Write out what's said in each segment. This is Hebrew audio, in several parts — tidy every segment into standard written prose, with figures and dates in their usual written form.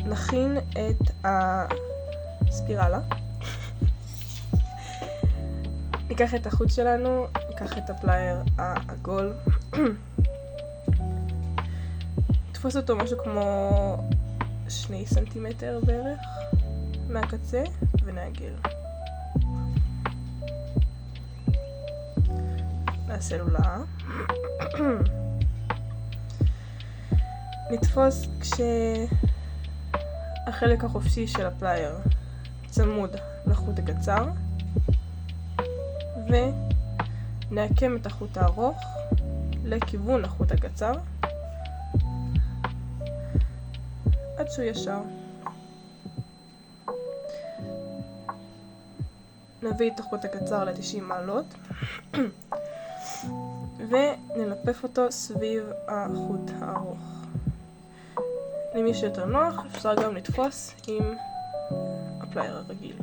נכין את הספירלה. ניקח את החוט שלנו, ניקח את הפלייר העגול. נתפוס אותו משהו כמו 2 סנטימטר בערך מהקצה ונעגל. נעשה לולאה. נתפוס כשהחלק החופשי של הפלייר צמוד לחוט הקצר, ונעקם את החוט הארוך לכיוון החוט הקצר עד שהוא ישר. נביא את החוט הקצר ל-90 מעלות ונלפף אותו סביב החוט הארוך. למי שיותר נוח אפשר גם לתפוס עם הפלייר הרגיל.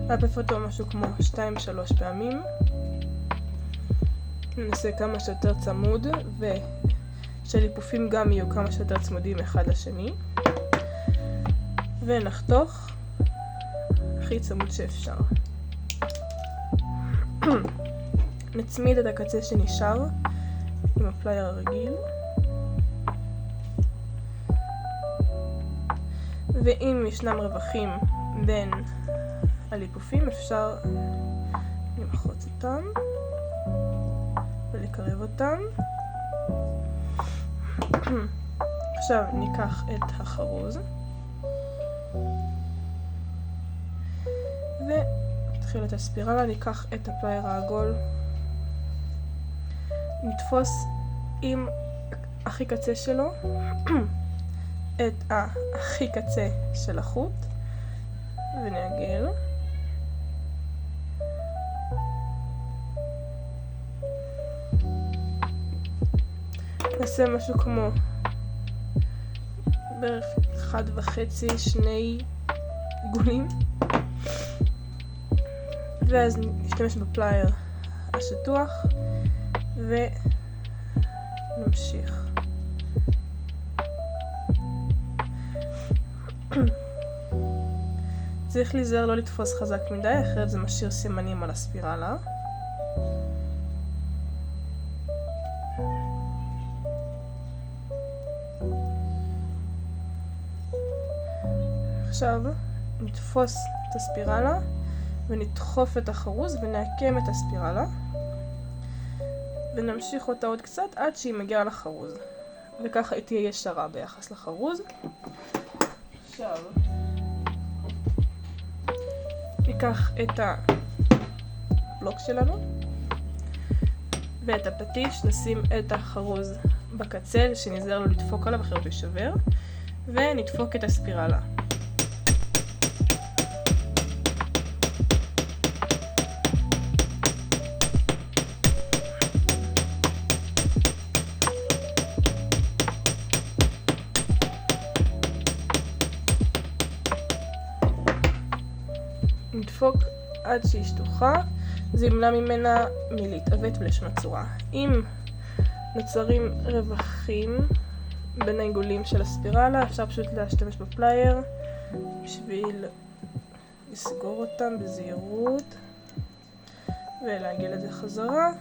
נלפף אותו משהו כמו 2-3 פעמים. ננסה כמה שיותר צמוד ושהליפופים גם יהיו כמה שיותר צמודים אחד לשני. ונחתוך הכי צמוד שאפשר. נצמיד את הקצה שנשאר עם הפלייר הרגיל. ואם ישנם רווחים בין הליפופים אפשר למחוץ אותם ולקרב אותם. עכשיו ניקח את החרוז ונתחיל את הספירלה. ניקח את הפלייר העגול, נתפוס עם הכי קצה שלו את הכי קצה של החוט ונעגל. נעשה משהו כמו בערך 1.5-2 עיגולים, ואז נשתמש בפלייר השטוח ונמשיך. צריך להיזהר לא לתפוס חזק מדי, אחרת זה משאיר סימנים על הספירלה. עכשיו נתפוס את הספירלה ונדחוף את החרוז ונעקם את הספירלה ונמשיך אותה עוד קצת עד שהיא מגיעה לחרוז, וככה היא תהיה ישרה ביחס לחרוז. עכשיו ניקח את הבלוק שלנו ואת הפטיש, נשים את החרוז בקצה שנזהר לו לדפוק עליו אחרת הוא יישבר, ונדפוק את הספירלה. נדפוק עד שהיא שטוחה, זה ימנע ממנה מלהתעוות ולשנות צורה. אם נוצרים רווחים בין העיגולים של הספירלה, אפשר פשוט להשתמש בפלייר בשביל לסגור אותם בזהירות ולהגיע לזה חזרה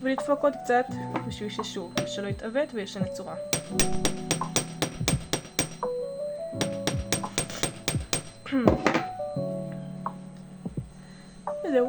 ולדפוק עוד קצת בשביל ששוב שלא יתעוות וישנה צורה. וזהו.